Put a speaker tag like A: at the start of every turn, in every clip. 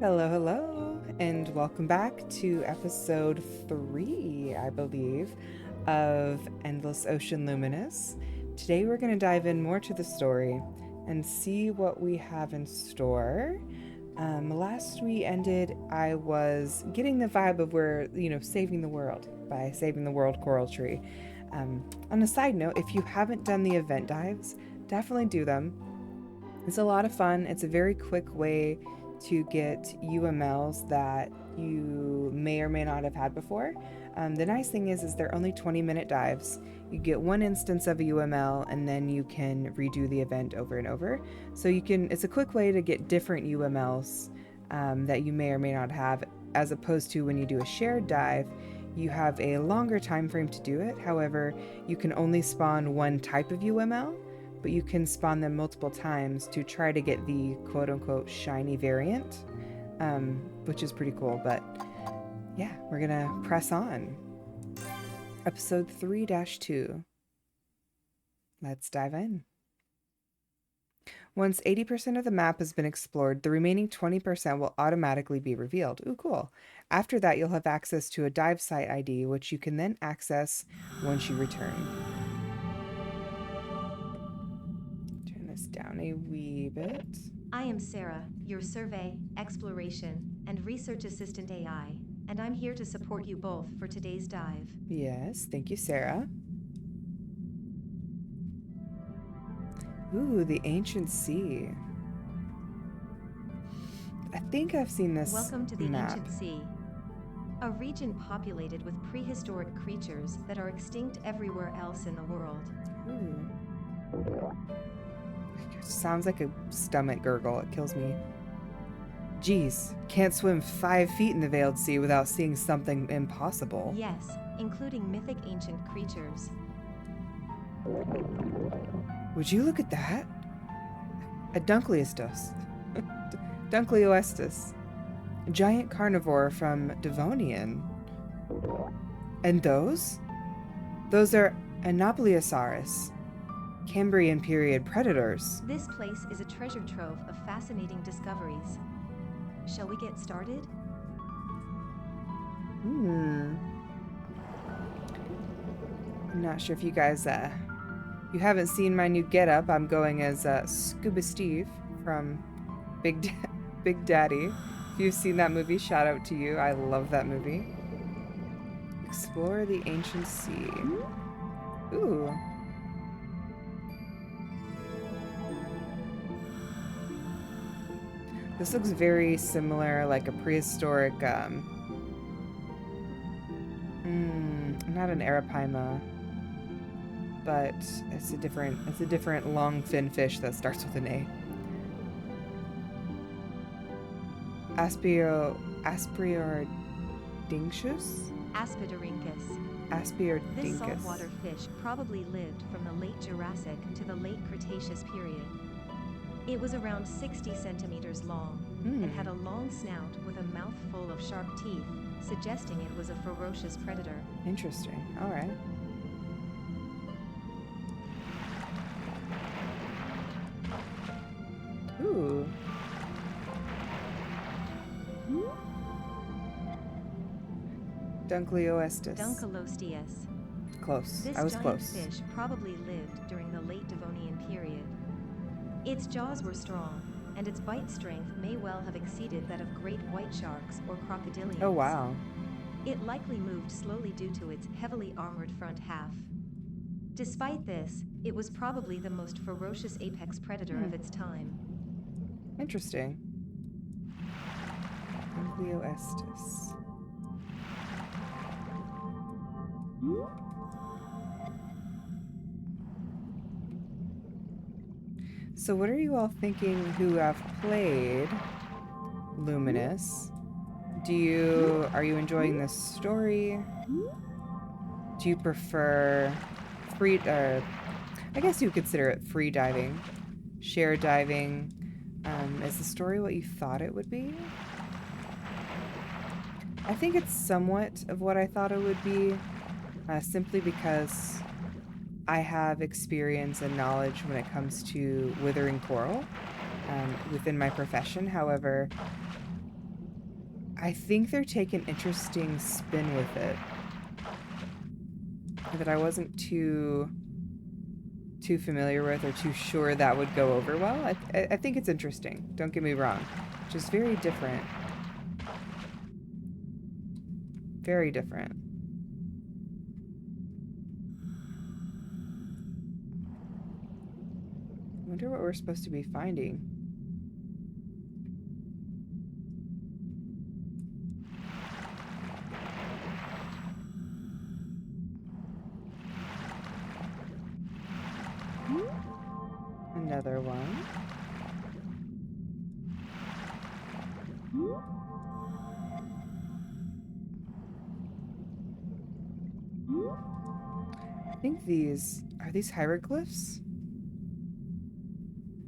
A: Hello, hello, and welcome back to episode 3, I believe, of Endless Ocean Luminous. Today we're going to dive in more to the story and see what we have in store. Last we ended, I was getting the vibe of we're, saving the world by saving the world coral tree. On a side note, if you haven't done the event dives, definitely do them. It's a lot of fun. It's a very quick way to get UMLs that you may or may not have had before. The nice thing is they're only 20-minute dives. You get one instance of a UML and then you can redo the event over and over. So it's a quick way to get different UMLs that you may or may not have, as opposed to when you do a shared dive, you have a longer time frame to do it. However, you can only spawn one type of UML, but you can spawn them multiple times to try to get the quote-unquote shiny variant, which is pretty cool. But yeah, we're gonna press on. Episode 3-2. Let's dive in. Once 80% of the map has been explored, the remaining 20% will automatically be revealed. Ooh, cool. After that, you'll have access to a dive site ID, which you can then access once you return. Down a wee bit.
B: I am Sarah, your survey, exploration, and research assistant AI, and I'm here to support you both for today's dive.
A: Yes, thank you, Sarah. Ooh, the ancient sea. I think I've seen this
B: Welcome to the
A: map.
B: Ancient Sea, a region populated with prehistoric creatures that are extinct everywhere else in the world.
A: Ooh. Sounds like a stomach gurgle. It kills me. Geez, can't swim 5 feet in the Veiled Sea without seeing something impossible.
B: Yes, including mythic ancient creatures.
A: Would you look at that? A Dunkleoestus. Dunkleoestus. A giant carnivore from Devonian. And those? Those are Anopleosaurus. Cambrian period predators.
B: This place is a treasure trove of fascinating discoveries. Shall we get started?
A: I'm not sure if you guys, you haven't seen my new getup. I'm going as Scuba Steve from Big Daddy. If you've seen that movie, shout out to you. I love that movie. Explore the ancient sea. Ooh. This looks very similar, like a prehistoric, not an arapaima, but it's a different long fin fish that starts with an A. Aspriorhynchus?
B: Aspidorhynchus.
A: Aspidorhynchus.
B: This saltwater fish probably lived from the late Jurassic to the late Cretaceous period. It was around 60 centimeters long and had a long snout with a mouth full of sharp teeth, suggesting it was a ferocious predator.
A: Interesting. All right. Ooh. Dunkleoestus.
B: Dunkleosteus.
A: Close.
B: This
A: I was
B: giant
A: close.
B: fish probably lived during the late Devonian period. Its jaws were strong, and its bite strength may well have exceeded that of great white sharks or crocodilians.
A: Oh, wow.
B: It likely moved slowly due to its heavily armored front half. Despite this, it was probably the most ferocious apex predator of its time.
A: Interesting. Dunkleoestus. So what are you all thinking who have played Luminous? Are you enjoying this story? Do you prefer I guess you would consider it free diving, share diving? Is the story what you thought it would be? I think it's somewhat of what I thought it would be, simply because I have experience and knowledge when it comes to withering coral within my profession. However, I think they're taking an interesting spin with it that I wasn't too familiar with or too sure that would go over well. I think it's interesting. Don't get me wrong. Just very different. Very different. I wonder what we're supposed to be finding. Another one. I think these are these hieroglyphs?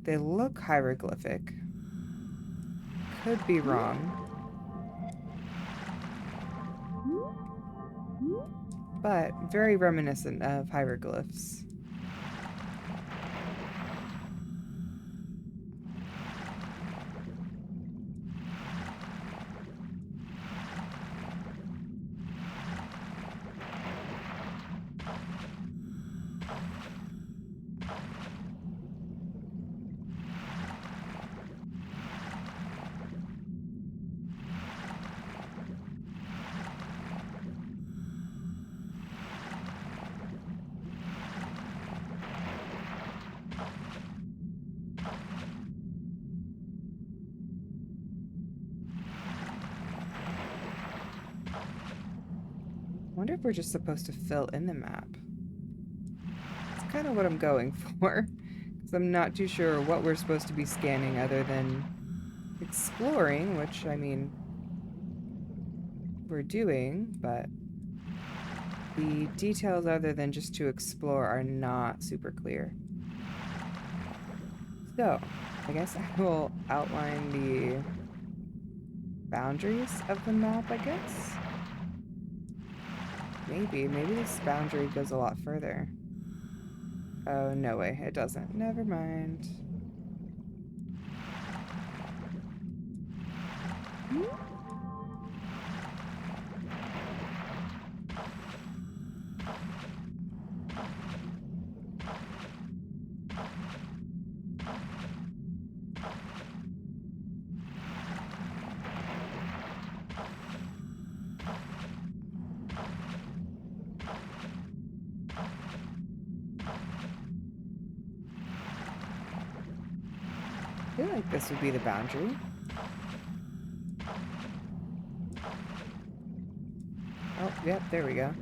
A: They look hieroglyphic. Could be wrong. But very reminiscent of hieroglyphs. I wonder if we're just supposed to fill in the map. It's kind of what I'm going for. Because I'm not too sure what we're supposed to be scanning other than exploring, which, I mean, we're doing, but the details other than just to explore are not super clear. So, I guess I will outline the boundaries of the map, I guess? Maybe this boundary goes a lot further. Oh, no way, it doesn't. Never mind. I feel like this would be the boundary. Oh, yep, there we go.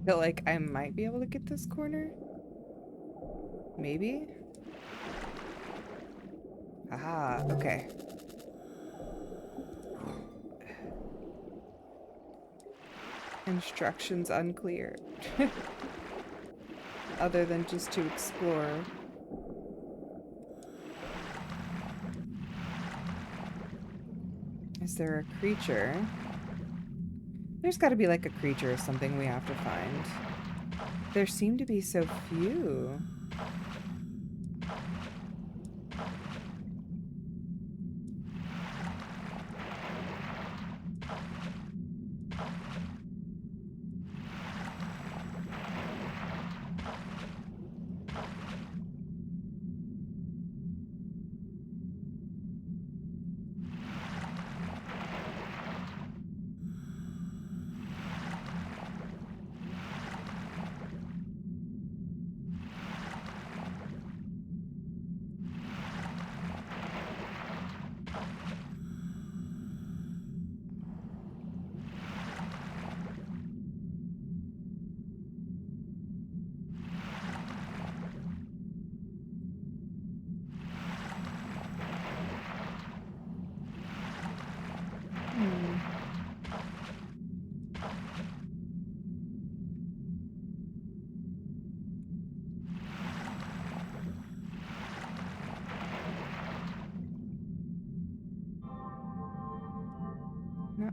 A: Feel like I might be able to get this corner. Maybe? Aha, okay. Instructions unclear. Other than just to explore. Is there a creature? There's got to be like a creature or something we have to find. There seem to be so few.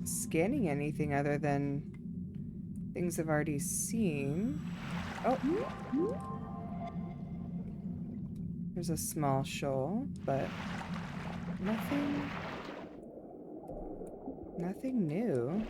A: not scanning anything other than things I've already seen. Oh. There's a small shoal, but nothing new.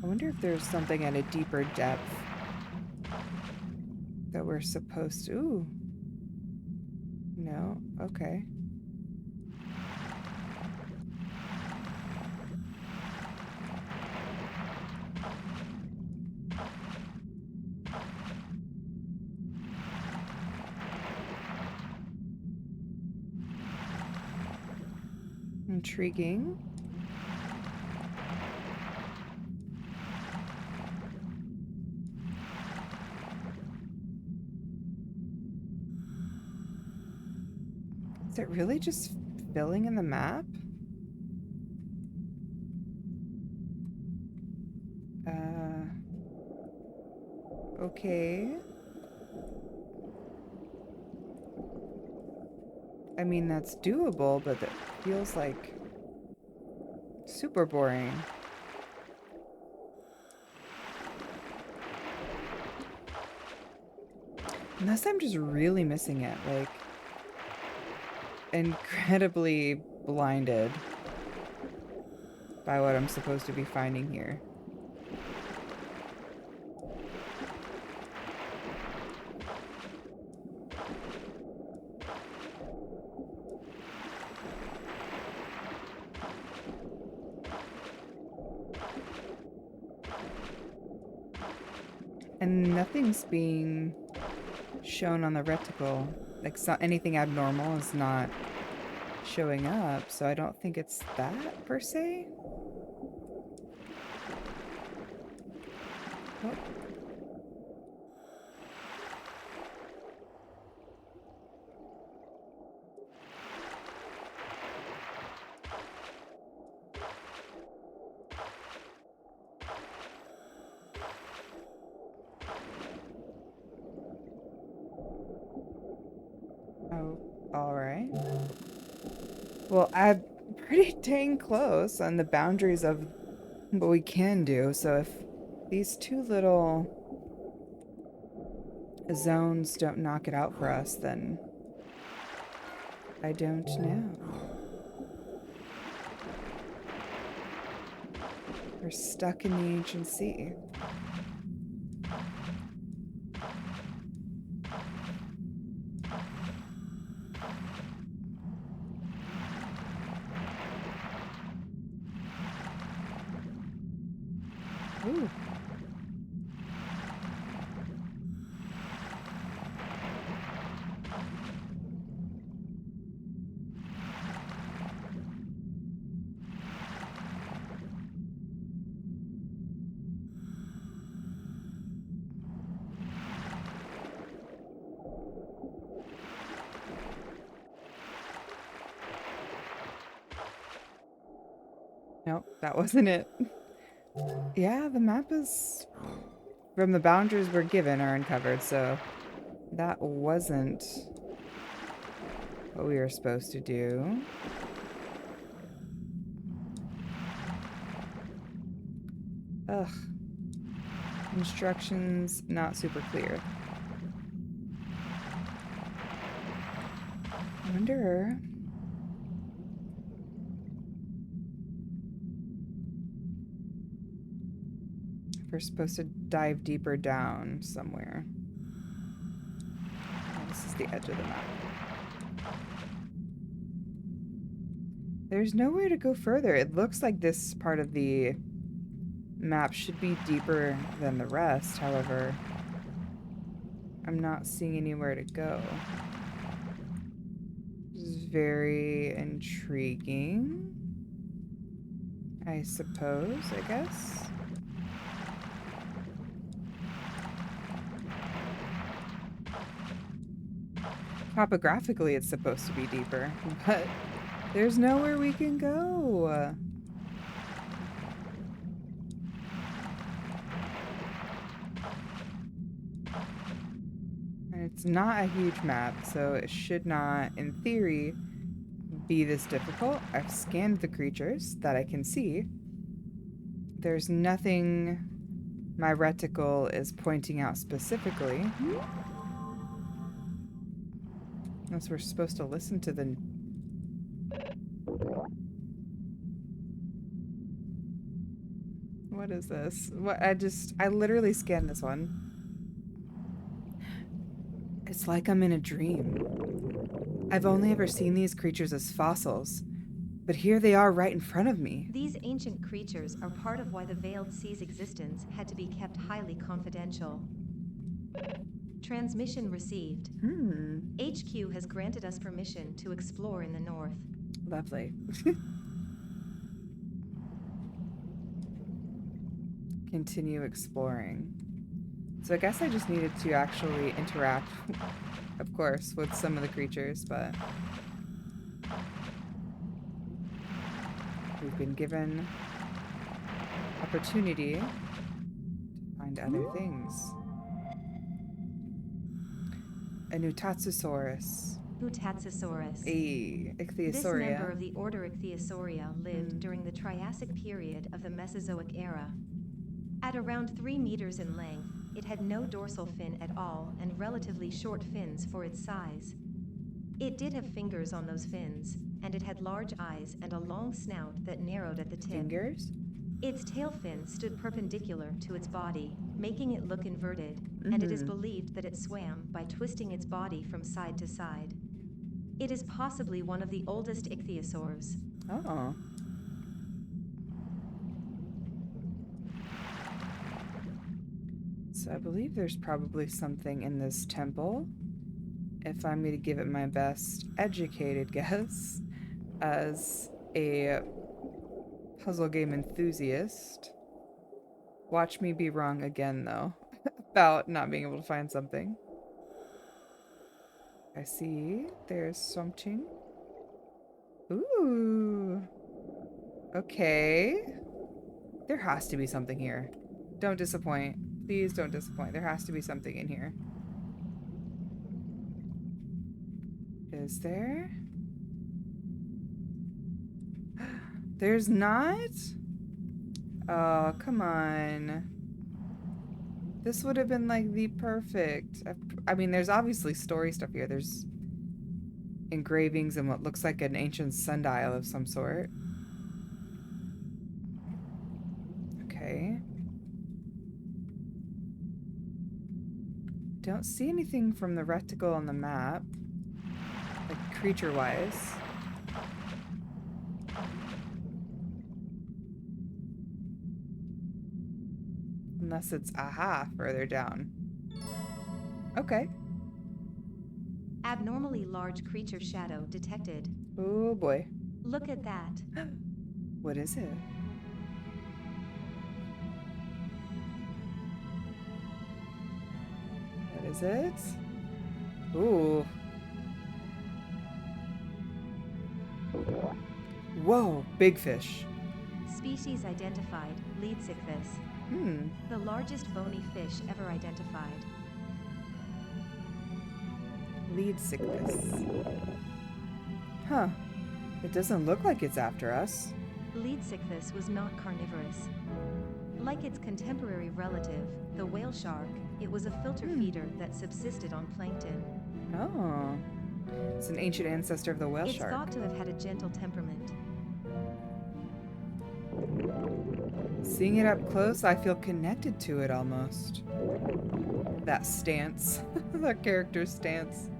A: I wonder if there's something at a deeper depth that we're supposed to... Ooh. No? Okay. Intriguing. Is it really just filling in the map? Okay. I mean, that's doable, but that feels like super boring. Unless I'm just really missing it, like incredibly blinded by what I'm supposed to be finding here. And nothing's being shown on the reticle. Like, anything abnormal is not showing up, so I don't think it's that, per se. Oh. Oh, all right. Well, I'm pretty dang close on the boundaries of what we can do, so if these two little zones don't knock it out for us, then I don't know. We're stuck in the ancient sea. Ooh. Nope, that wasn't it. Yeah, the map is... From the boundaries we're given are uncovered, so that wasn't what we were supposed to do. Ugh. Instructions not super clear. I wonder... if we're supposed to dive deeper down somewhere. Oh, this is the edge of the map. There's nowhere to go further. It looks like this part of the map should be deeper than the rest. However, I'm not seeing anywhere to go. This is very intriguing, I suppose, I guess. Topographically, it's supposed to be deeper, but there's nowhere we can go. And it's not a huge map, so it should not, in theory, be this difficult. I've scanned the creatures that I can see. There's nothing my reticle is pointing out specifically. Unless we're supposed to listen to the... What is this? What? I literally scanned this one. It's like I'm in a dream. I've only ever seen these creatures as fossils, but here they are right in front of me.
B: These ancient creatures are part of why the Veiled Sea's existence had to be kept highly confidential. Transmission received. HQ has granted us permission to explore in the north.
A: Lovely. Continue exploring. So I guess I just needed to actually interact, of course, with some of the creatures, but we've been given opportunity to find other things. A Nutatsusaurus.
B: Nutatsusaurus.
A: A Ichthyosauria.
B: This member of the order Ichthyosauria lived during the Triassic period of the Mesozoic era. At around 3 meters in length, it had no dorsal fin at all and relatively short fins for its size. It did have fingers on those fins, and it had large eyes and a long snout that narrowed at the tip.
A: Fingers?
B: Its tail fin stood perpendicular to its body, making it look inverted, and it is believed that it swam by twisting its body from side to side. It is possibly one of the oldest ichthyosaurs.
A: Oh. So I believe there's probably something in this temple. If I'm going to give it my best educated guess as a puzzle game enthusiast. Watch me be wrong again, though, about not being able to find something. I see there's something. Ooh. Okay. There has to be something here. Don't disappoint. Please don't disappoint. There has to be something in here. Is there? There's not? Oh, come on. This would have been like the perfect... I mean, there's obviously story stuff here. There's engravings and what looks like an ancient sundial of some sort. Okay. Don't see anything from the reticle on the map, like creature-wise. Unless it's aha further down. Okay.
B: Abnormally large creature shadow detected.
A: Oh boy.
B: Look at that.
A: What is it? What is it? Ooh. Whoa, big fish.
B: Species identified, Leadsichthys. The largest bony fish ever identified.
A: Leadsichthys. Huh. It doesn't look like it's after us.
B: Leadsichthys was not carnivorous. Like its contemporary relative, the whale shark, it was a filter feeder that subsisted on plankton.
A: Oh. It's an ancient ancestor of the whale
B: It's
A: shark.
B: thought to have had a gentle temperament.
A: Seeing it up close, I feel connected to it almost. That stance. That character's stance.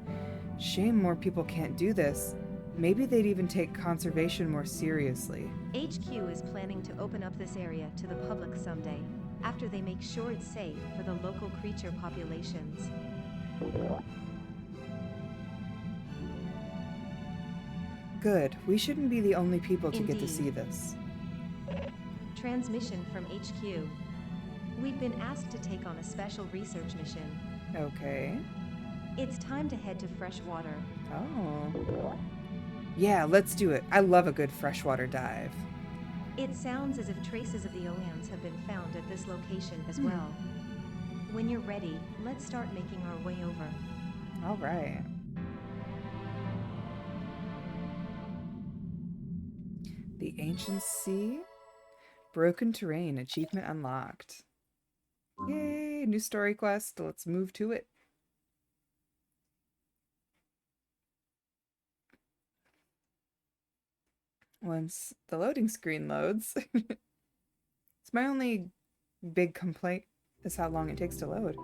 A: Shame more people can't do this. Maybe they'd even take conservation more seriously.
B: HQ is planning to open up this area to the public someday, after they make sure it's safe for the local creature populations.
A: Good. We shouldn't be the only people to get to
B: Indeed.
A: see this.
B: Transmission from HQ. We've been asked to take on a special research mission.
A: Okay.
B: It's time to head to fresh water.
A: Oh. Yeah, let's do it. I love a good freshwater dive.
B: It sounds as if traces of the oceans have been found at this location as well. When you're ready, let's start making our way over.
A: All right. The Ancient Sea. Broken terrain. Achievement unlocked. Yay! New story quest. Let's move to it. Once the loading screen loads. It's my only big complaint is how long it takes to load.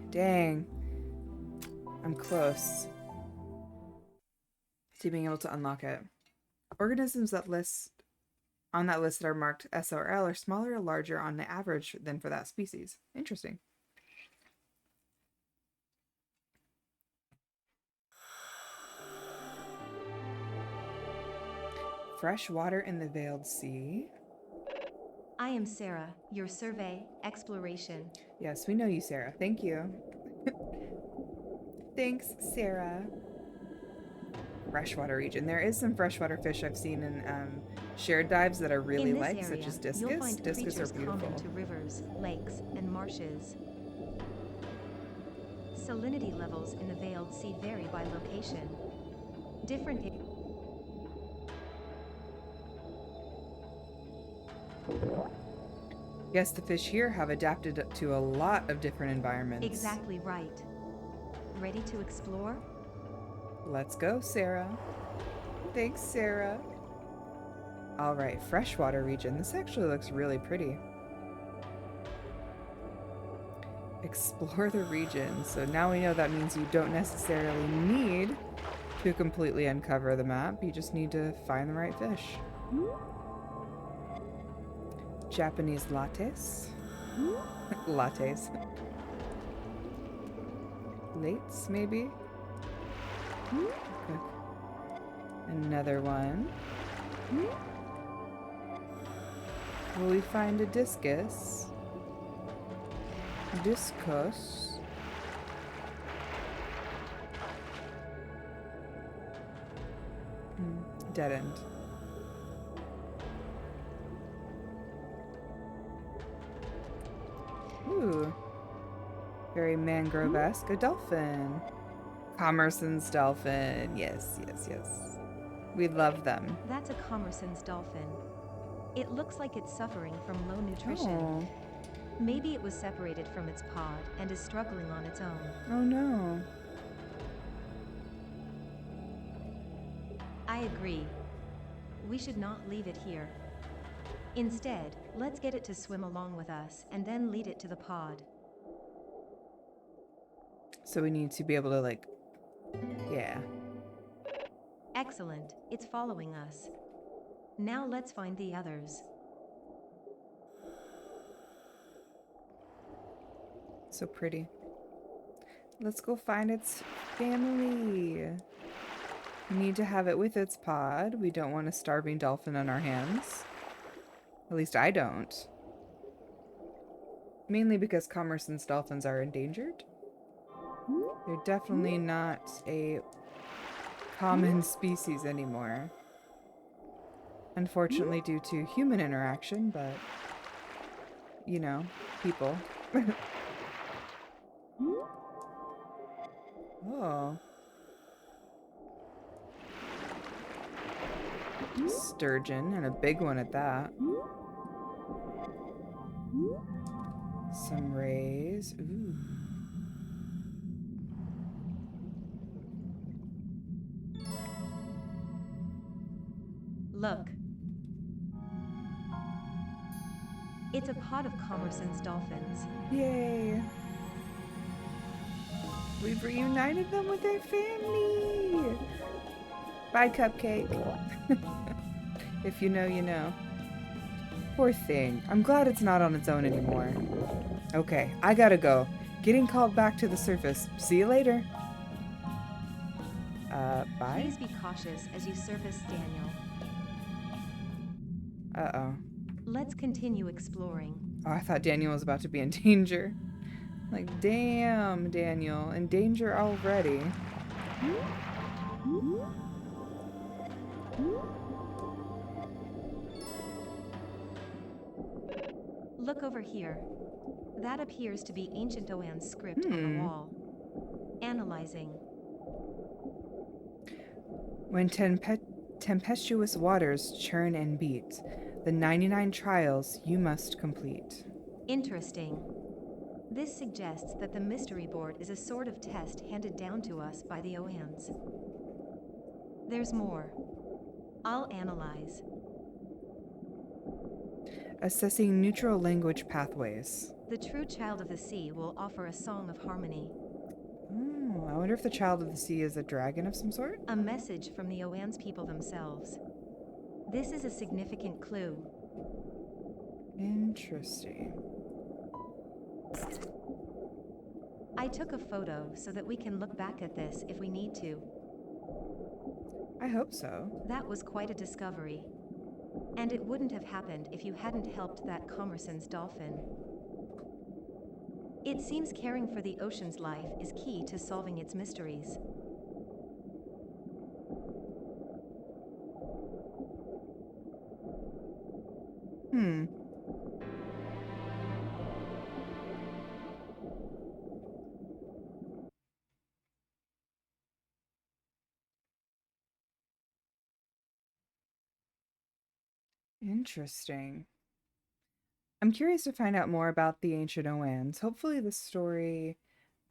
A: Dang. I'm close to being able to unlock it. Organisms that on that list that are marked S or L are smaller or larger on the average than for that species. Interesting. Fresh water in the Veiled Sea.
B: I am Sarah, your survey, exploration.
A: Yes, we know you, Sarah. Thank you. Thanks, Sarah. Freshwater region. There is some freshwater fish I've seen in shared dives that I really like,
B: area,
A: such as discus.
B: You'll find
A: Discus are
B: creatures
A: beautiful.
B: common to rivers, lakes, and marshes. Salinity levels in the Veiled Sea vary by location.
A: Yes, the fish here have adapted to a lot of different environments.
B: Exactly right. Ready to explore?
A: Let's go, Sarah. Thanks, Sarah. All right, freshwater region. This actually looks really pretty. Explore the region. So now we know that means you don't necessarily need to completely uncover the map. You just need to find the right fish. Japanese lattes. Lattes. Lates, maybe? Okay. Another one. Will we find a discus? Discus. Dead end. Ooh. Very mangrove-esque. A dolphin. Commerson's dolphin. Yes, yes, yes. We love them.
B: That's a Commerson's dolphin. It looks like it's suffering from low nutrition.
A: Oh.
B: Maybe it was separated from its pod and is struggling on its own.
A: Oh no.
B: I agree. We should not leave it here. Instead, let's get it to swim along with us and then lead it to the pod.
A: So we need to be able to, like, yeah.
B: Excellent. It's following us. Now let's find the others.
A: So pretty. Let's go find its family. We need to have it with its pod. We don't want a starving dolphin on our hands. At least I don't. Mainly because Commerson's dolphins are endangered. They're definitely not a common species anymore. Unfortunately, due to human interaction, but, you know, people. Oh. Sturgeon, and a big one at that. Some rays. Ooh.
B: Look. It's a pod of Commerson's dolphins.
A: Yay. We've reunited them with their family. Bye, Cupcake. If you know, you know. Poor thing. I'm glad it's not on its own anymore. Okay, I gotta go. Getting called back to the surface. See you later. Bye?
B: Please be cautious as you surface Daniel.
A: Uh-oh.
B: Let's continue exploring.
A: Oh, I thought Daniel was about to be in danger. Like, damn, Daniel. In danger already.
B: Look over here. That appears to be ancient Oan script on the wall. Analyzing.
A: When tempestuous waters churn and beat, the 99 trials you must complete.
B: Interesting. This suggests that the mystery board is a sort of test handed down to us by the Oans. There's more. I'll analyze.
A: Assessing neutral language pathways.
B: The true child of the sea will offer a song of harmony.
A: Oh, I wonder if the child of the sea is a dragon of some sort?
B: A message from the Oans people themselves. This is a significant clue.
A: Interesting.
B: I took a photo so that we can look back at this if we need to.
A: I hope so.
B: That was quite a discovery. And it wouldn't have happened if you hadn't helped that Commerson's dolphin. It seems caring for the ocean's life is key to solving its mysteries.
A: Interesting. I'm curious to find out more about the ancient Oans. Hopefully this story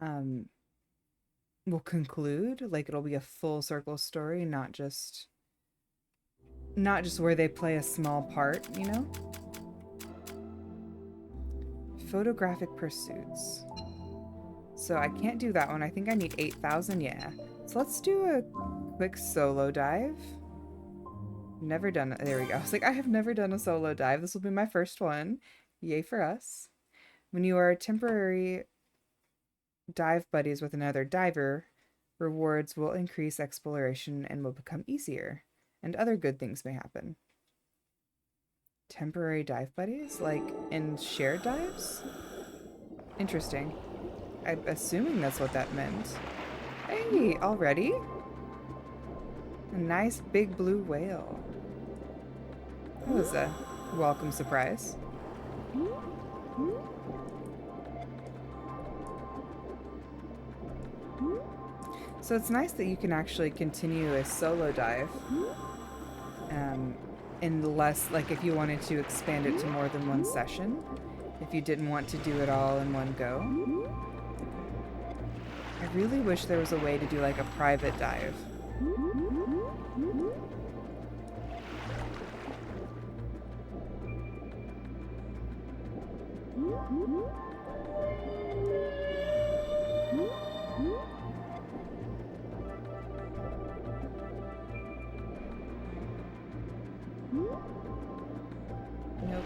A: will conclude, like it'll be a full circle story, not just where they play a small part, you know? Photographic pursuits. So I can't do that one. I think I need 8,000, yeah. So let's do a quick solo dive. Never done it. There we go. I was like, I have never done a solo dive. This will be my first one. Yay for us. When you are temporary dive buddies with another diver, rewards will increase exploration and will become easier. And other good things may happen. Temporary dive buddies? Like in shared dives? Interesting. I'm assuming that's what that meant. Hey, already? A nice big blue whale. That was a welcome surprise. So it's nice that you can actually continue a solo dive. Unless, like, if you wanted to expand it to more than one session. If you didn't want to do it all in one go. I really wish there was a way to do, like, a private dive. Nope.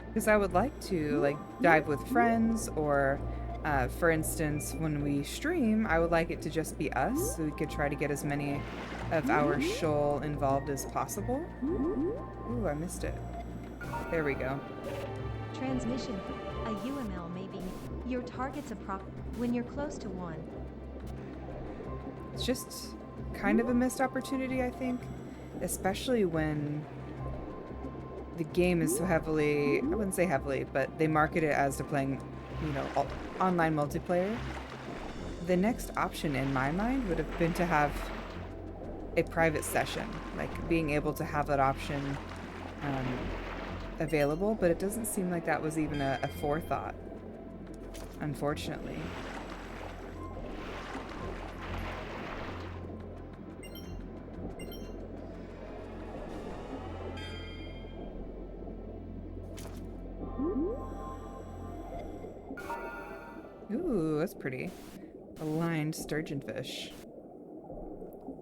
A: Because I would like to, like, dive with friends, or for instance, when we stream, I would like it to just be us, so we could try to get as many of our shoal involved as possible. Ooh, I missed it. There we go.
B: Transmission. A UML may be. Your target's when you're close to one.
A: It's just kind of a missed opportunity, I think. Especially when the game is so heavily, I wouldn't say heavily, but they market it as to playing, you know, online multiplayer. The next option in my mind would have been to have a private session, like being able to have that option available, but it doesn't seem like that was even a forethought, unfortunately. Ooh, that's pretty. A lined sturgeonfish.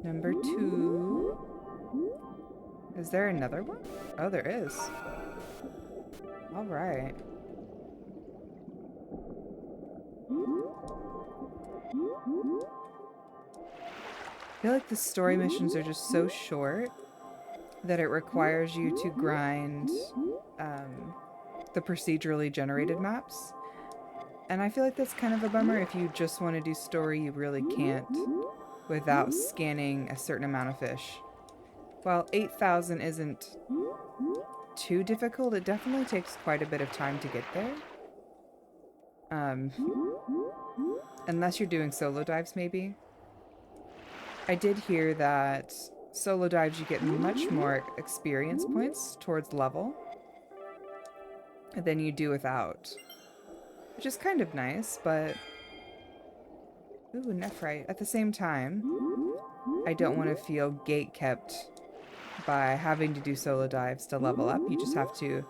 A: Number 2. Is there another one? Oh, there is. All right. I feel like the story missions are just so short that it requires you to grind the procedurally generated maps. And I feel like that's kind of a bummer. If you just want to do story, you really can't without scanning a certain amount of fish. While 8,000 isn't too difficult, it definitely takes quite a bit of time to get there. Unless you're doing solo dives, maybe. I did hear that solo dives, you get much more experience points towards level than you do without. Which is kind of nice, but... Ooh, nephrite. At the same time, I don't want to feel gate-kept by having to do solo dives to level up. You just have to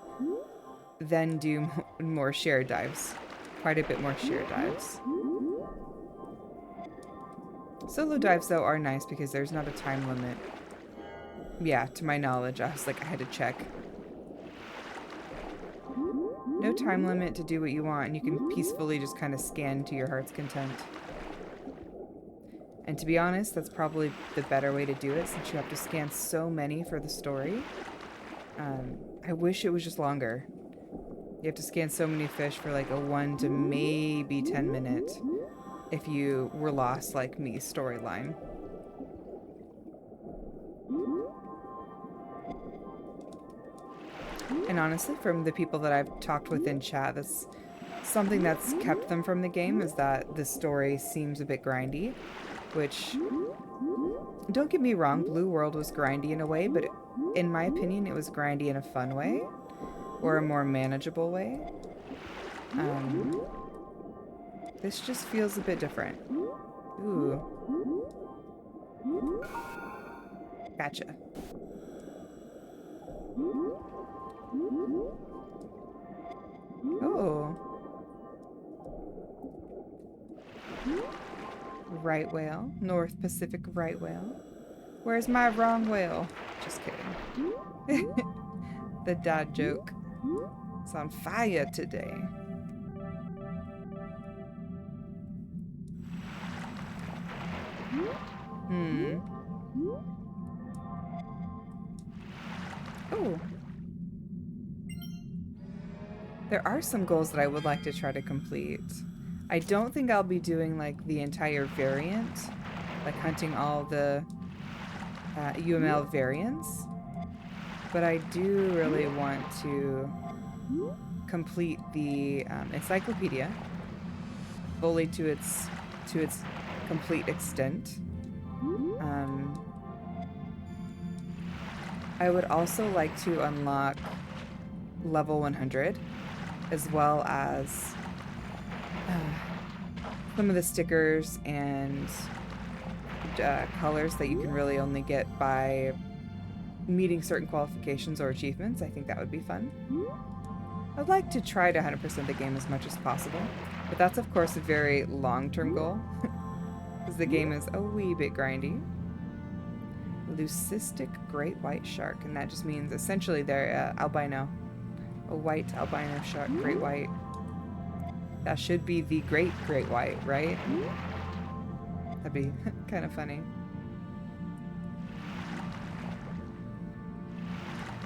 A: then do more shared dives. Quite a bit more shared dives. Solo dives, though, are nice because there's not a time limit. Yeah, to my knowledge, I was like, I had to check. No time limit to do what you want, and you can peacefully just kind of scan to your heart's content. And to be honest, that's probably the better way to do it, since you have to scan so many for the story. I wish it was just longer. You have to scan so many fish for like a 1 to maybe 10 minute if you were lost like me storyline. And honestly, from the people that I've talked with in chat, that's something that's kept them from the game, is that the story seems a bit grindy. Which, don't get me wrong, Blue World was grindy in a way, but in my opinion, it was grindy in a fun way, or a more manageable way. This just feels a bit different. Ooh. Gotcha. Oh. Right whale. North Pacific right whale. Where's my wrong whale? Just kidding. The dad joke. It's on fire today. Oh. There are some goals that I would like to try to complete. I don't think I'll be doing like the entire variant, like hunting all the UML variants, but I do really want to complete the encyclopedia fully to its complete extent. I would also like to unlock level 100, as well as some of the stickers and colors that you can really only get by meeting certain qualifications or achievements. I think that would be fun. I'd like to try to 100% the game as much as possible, but that's of course a very long-term goal, because the game is a wee bit grindy. Leucistic great white shark, and that just means essentially they're albino. A white albino shark, great white. That should be the great white, right? That'd be kind of funny.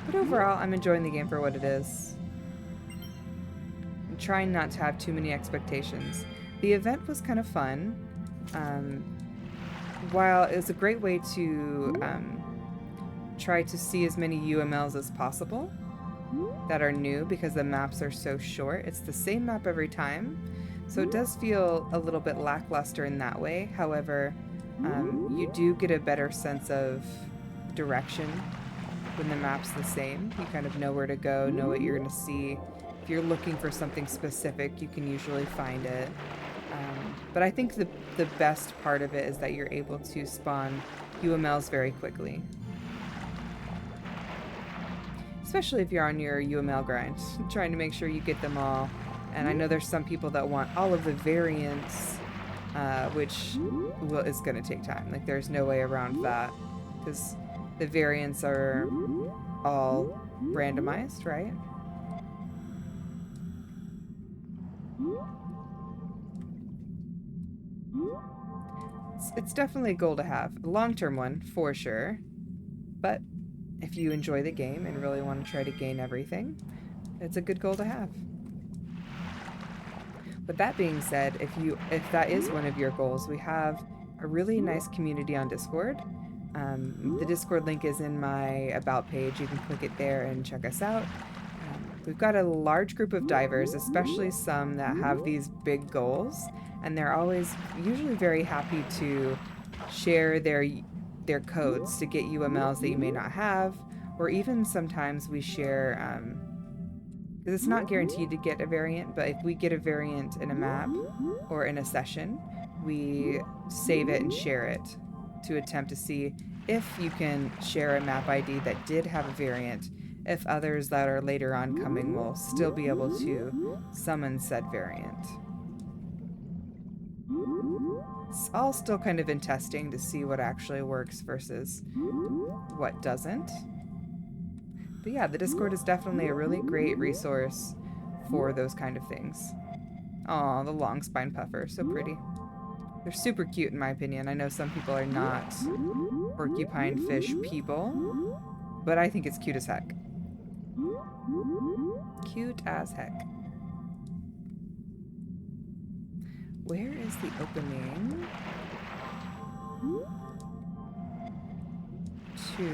A: But overall, I'm enjoying the game for what it is. I'm trying not to have too many expectations. The event was kind of fun. While it was a great way to try to see as many UMLs as possible that are new, because the maps are so short. It's the same map every time, so it does feel a little bit lackluster in that way. However, you do get a better sense of direction when the map's the same. You kind of know where to go, know what you're going to see. If you're looking for something specific, you can usually find it. But I think the best part of it is that you're able to spawn UMLs very quickly. Especially if you're on your UML grind, trying to make sure you get them all. And I know there's some people that want all of the variants, which is going to take time. Like, there's no way around that, because the variants are all randomized, right? It's definitely a goal to have. A long-term one, for sure. But if you enjoy the game and really want to try to gain everything, it's a good goal to have. But that being said, if that is one of your goals, we have a really nice community on Discord. The Discord link is in my About page. You can click it there and check us out. We've got a large group of divers, especially some that have these big goals, and they're always usually very happy to share their codes to get UMLs that you may not have, or even sometimes we share, because it's not guaranteed to get a variant, but if we get a variant in a map or in a session, we save it and share it to attempt to see if you can share a map ID that did have a variant, if others that are later on coming will still be able to summon said variant. It's all still kind of in testing to see what actually works versus what doesn't. But yeah, the Discord is definitely a really great resource for those kind of things. Aw, the long spine puffer, so pretty. They're super cute in my opinion. I know some people are not porcupine fish people, but I think it's cute as heck. Cute as heck. Where is the opening to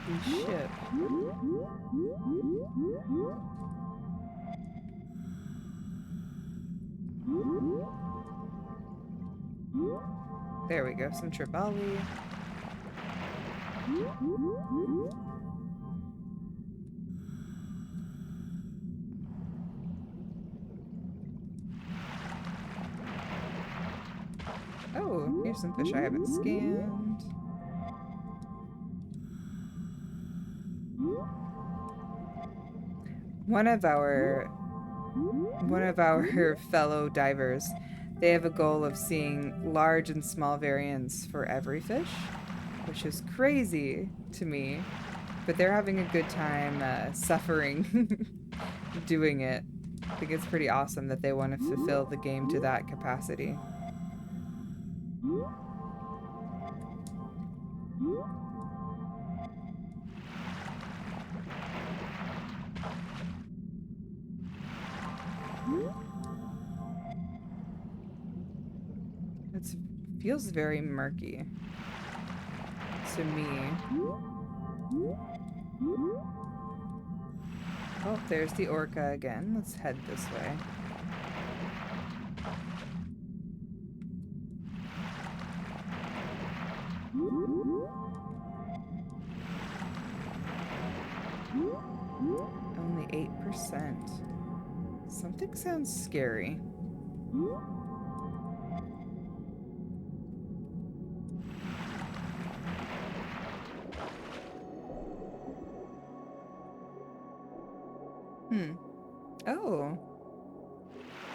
A: the ship? There we go, some Trevally. Oh, here's some fish I haven't scanned. One of our fellow divers, they have a goal of seeing large and small variants for every fish, which is crazy to me, but they're having a good time suffering doing it. I think it's pretty awesome that they want to fulfill the game to that capacity. It feels very murky to me. Oh, there's the orca again. Let's head this way. Only 8%. Something sounds scary. Oh.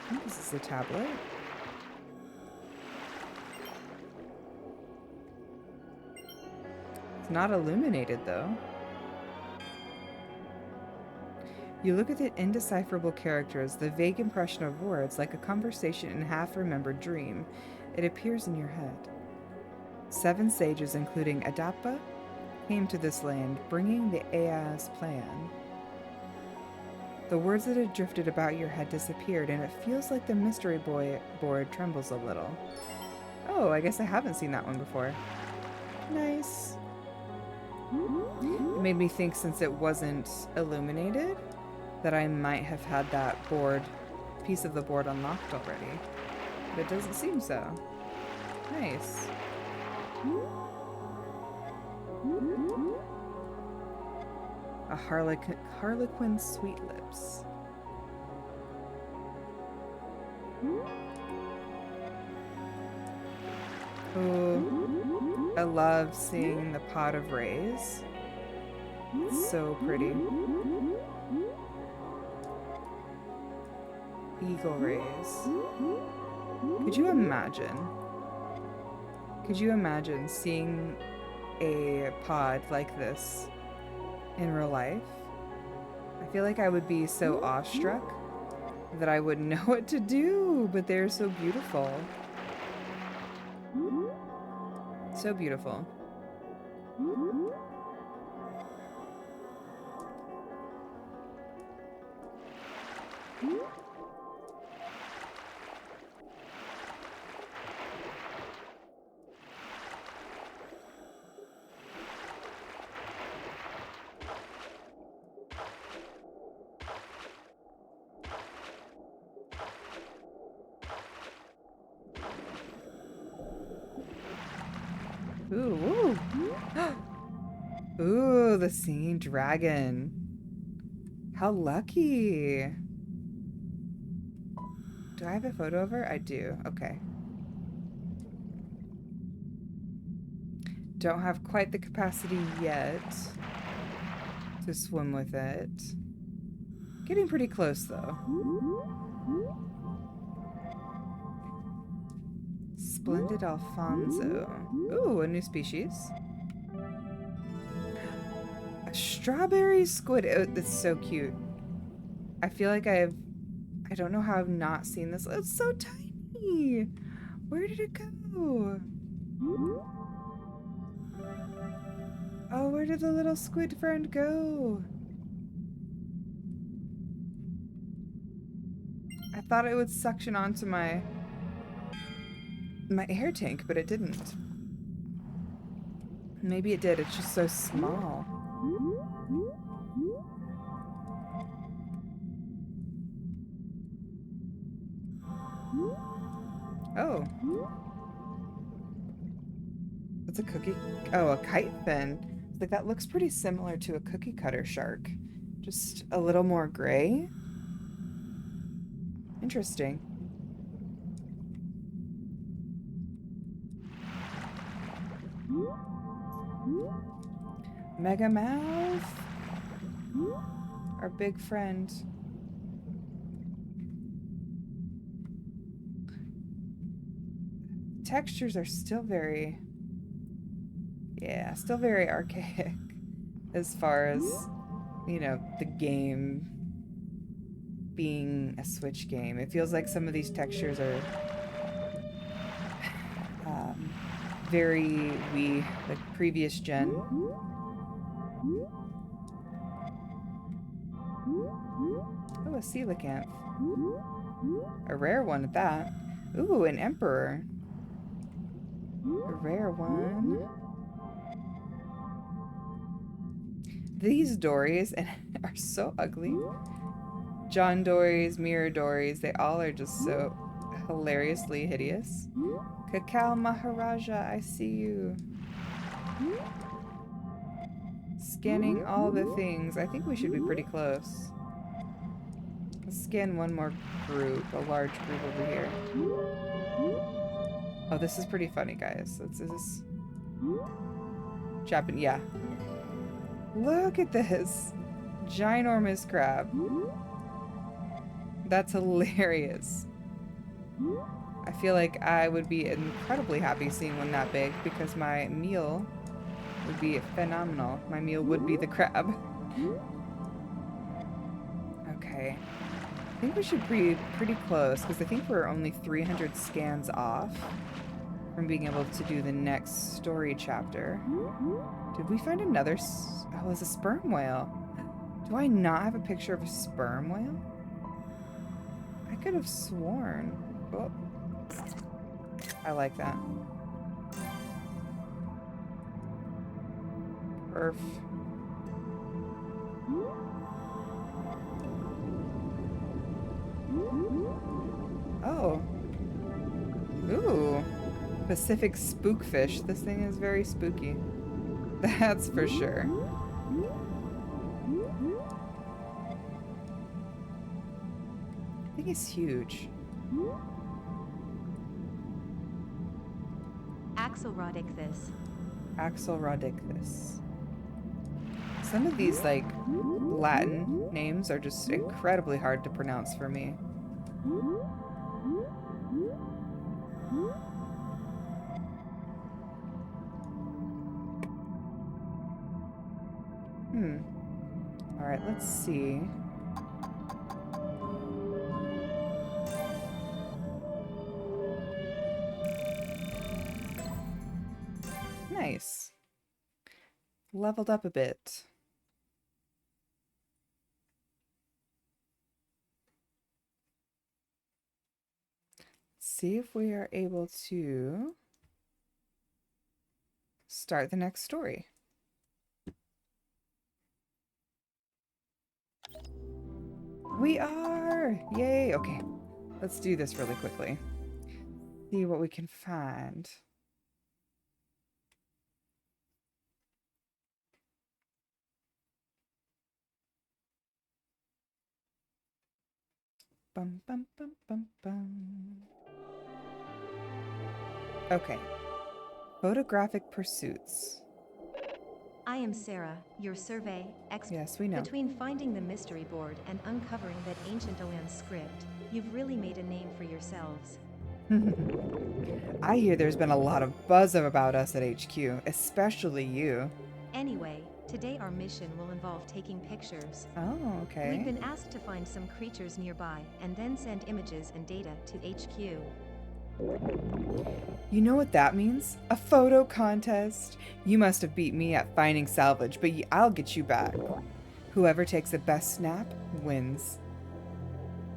A: I think this is a tablet. It's not illuminated, though. You look at the indecipherable characters, the vague impression of words, like a conversation in a half-remembered dream. It appears in your head. 7 sages, including Adapa, came to this land, bringing the Aaz plan. The words that had drifted about your head disappeared, and it feels like the mystery board trembles a little. Oh, I guess I haven't seen that one before. Nice. It made me think, since it wasn't illuminated, that I might have had that piece of the board unlocked already. But it doesn't seem so. Nice. A Harlequin Sweet Lips. Oh, I love seeing the pot of rays. It's so pretty. Eagle rays. Could you imagine? Could you imagine seeing a pod like this in real life? I feel like I would be so awestruck that I wouldn't know what to do, but they're so beautiful. So beautiful. Ooh, ooh. Ooh, the singing dragon. How lucky. Do I have a photo of her? I do. Okay. Don't have quite the capacity yet to swim with it. Getting pretty close, though. Splendid Alfonso. Ooh, a new species. A strawberry squid. Oh, that's so cute. I feel like I don't know how I've not seen this. It's so tiny. Where did it go? Oh, where did the little squid friend go? I thought it would suction onto my air tank, but it didn't. Maybe it did. It's just so small. Oh. It's a cookie. Oh, a kite fin. Like, that looks pretty similar to a cookie cutter shark. Just a little more gray. Interesting. Mega Mouth. Our big friend. Textures are still very... Yeah, still very archaic. As far as, you know, the game being a Switch game. It feels like some of these textures are very Wii, like previous gen. Oh, a coelacanth. A rare one at that. Ooh, an emperor. A rare one. These dories are so ugly. John dories, mirror dories, they all are just so hilariously hideous. Cacao Maharaja, I see you. Scanning all the things. I think we should be pretty close. Let's scan one more group, a large group over here. Oh, this is pretty funny, guys. Is this Japan? Yeah. Look at this. Ginormous crab. That's hilarious. I feel like I would be incredibly happy seeing one that big because my meal would be phenomenal. My meal would be the crab. Okay. I think we should be pretty close because I think we're only 300 scans off from being able to do the next story chapter. Did we find another? Oh, it's a sperm whale. Do I not have a picture of a sperm whale? I could have sworn. Oh. I like that. Perf. Oh. Ooh. Pacific spookfish. This thing is very spooky. That's for sure. I think it's huge.
B: Axelrodicthus.
A: Axelrodicthus. Some of these, like, Latin names are just incredibly hard to pronounce for me. Alright, let's see. Nice. Leveled up a bit. See if we are able to start the next story. We are! Yay! Okay, let's do this really quickly. See what we can find. Bum, bum, bum, bum, bum. Okay. Photographic pursuits.
B: I am Sarah, your survey expert.
A: Yes, we know.
B: Between finding the mystery board and uncovering that ancient OM script, you've really made a name for yourselves.
A: I hear there's been a lot of buzz about us at HQ, especially you.
B: Anyway, today our mission will involve taking pictures.
A: Oh, okay.
B: We've been asked to find some creatures nearby and then send images and data to HQ.
A: You know what that means? A photo contest. You must have beat me at finding salvage, but I'll get you back. Whoever takes the best snap wins.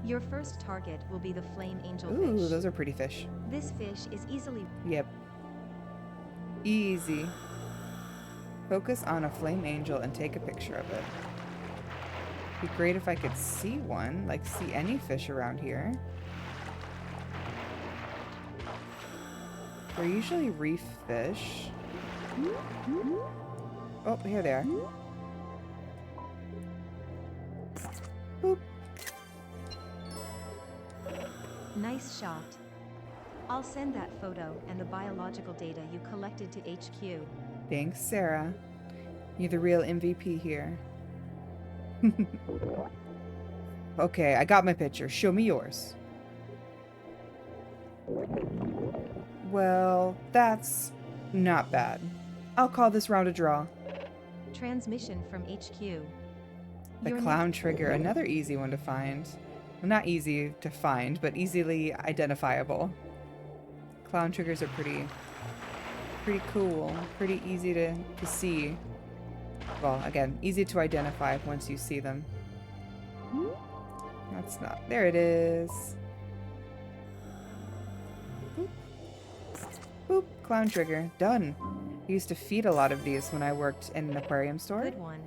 B: Your first target will be the flame angel
A: Ooh,
B: fish.
A: those are pretty fish.
B: This fish is easily...
A: Yep. Easy. Focus on a flame angel and take a picture of it. Be great if I could see one, like see any fish around here. They're usually reef fish. Oh, here they are. Boop.
B: Nice shot. I'll send that photo and the biological data you collected to HQ.
A: Thanks, Sarah. You're the real MVP here. Okay, I got my picture. Show me yours. Well, that's not bad. I'll call this round a draw.
B: Transmission from HQ.
A: The
B: Your
A: clown trigger, another easy one to find. Well, not easy to find, but easily identifiable. Clown triggers are pretty cool, pretty easy to see. Well, again, easy to identify once you see them. That's not... There it is. Boop. Boop. Clown trigger. Done. I used to feed a lot of these when I worked in an aquarium store.
B: Good one.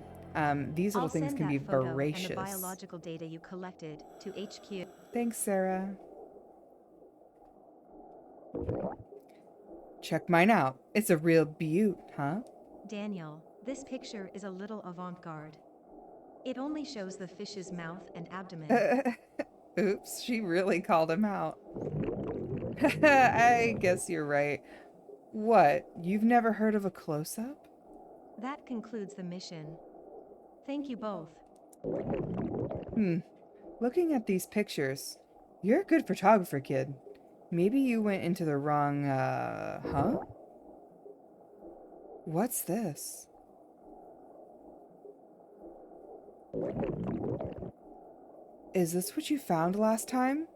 A: These little things can be voracious.
B: And the biological data you collected to HQ.
A: Thanks, Sarah. Check mine out. It's a real beaut, huh?
B: Daniel, this picture is a little avant-garde. It only shows the fish's mouth and abdomen.
A: Oops, she really called him out. I guess you're right. What? You've never heard of a close-up?
B: That concludes the mission. Thank you both.
A: Looking at these pictures, you're a good photographer, kid. Maybe you went into the wrong, huh? What's this? Is this what you found last time?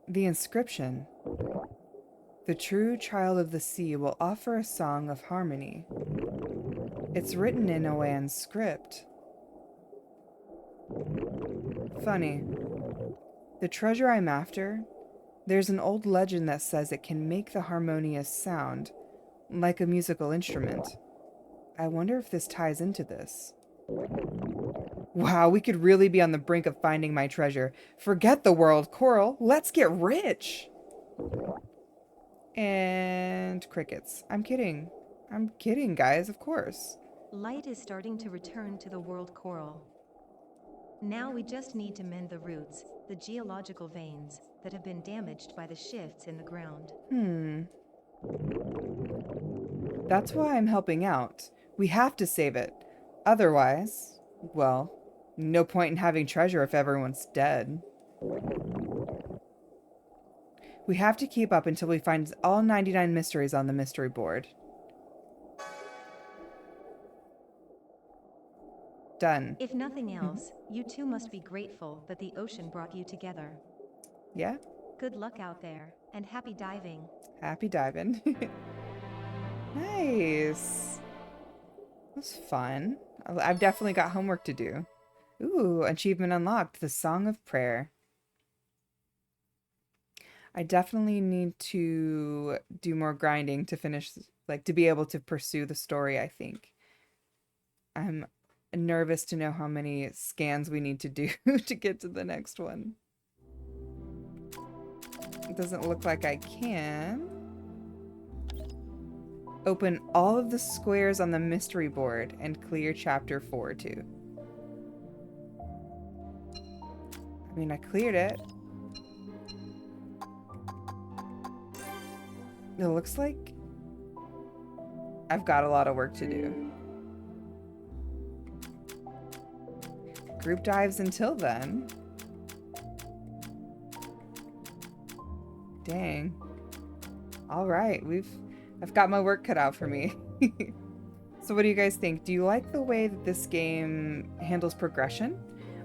A: The inscription. The true child of the sea will offer a song of harmony. It's written in Oan's script. Funny. The treasure I'm after, there's an old legend that says it can make the harmonious sound, like a musical instrument. I wonder if this ties into this. Wow, we could really be on the brink of finding my treasure. Forget the world, Coral. Let's get rich. And crickets. I'm kidding. I'm kidding, guys, of course.
B: Light is starting to return to the world coral. Now we just need to mend the roots, the geological veins, that have been damaged by the shifts in the ground.
A: That's why I'm helping out. We have to save it. Otherwise, well, no point in having treasure if everyone's dead. We have to keep up until we find all 99 mysteries on the mystery board. Done.
B: If nothing else, you two must be grateful that the ocean brought you together.
A: Yeah?
B: Good luck out there, and happy diving.
A: Happy diving. Nice. That was fun. I've definitely got homework to do. Ooh, achievement unlocked. The Song of Prayer. I definitely need to do more grinding to finish, like, to be able to pursue the story, I think. I'm nervous to know how many scans we need to do to get to the next one. It doesn't look like I can. Open all of the squares on the mystery board and clear chapter 4 too. I mean, I cleared it. It looks like I've got a lot of work to do. Group dives until then. Dang. All right, I've got my work cut out for me. So what do you guys think? Do you like the way that this game handles progression,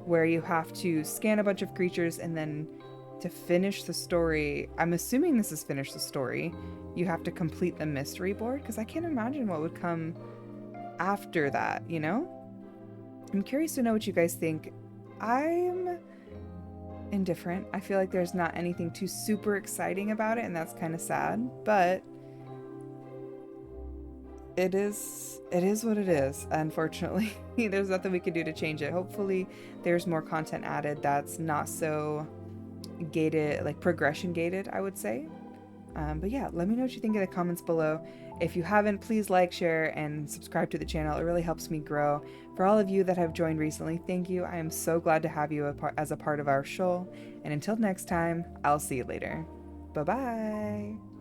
A: where you have to scan a bunch of creatures and then to finish the story, I'm assuming this is finish the story, you have to complete the mystery board? Because I can't imagine what would come after that, you know? I'm curious to know what you guys think. I'm indifferent. I feel like there's not anything too super exciting about it, and that's kind of sad, but it is what it is. Unfortunately, there's nothing we can do to change it. Hopefully there's more content added that's not so gated, like progression gated, I would say. But yeah, let me know what you think in the comments below. If you haven't, please like, share, and subscribe to the channel. It really helps me grow. For all of you that have joined recently, thank you. I am so glad to have you as a part of our show. And until next time, I'll see you later. Bye-bye.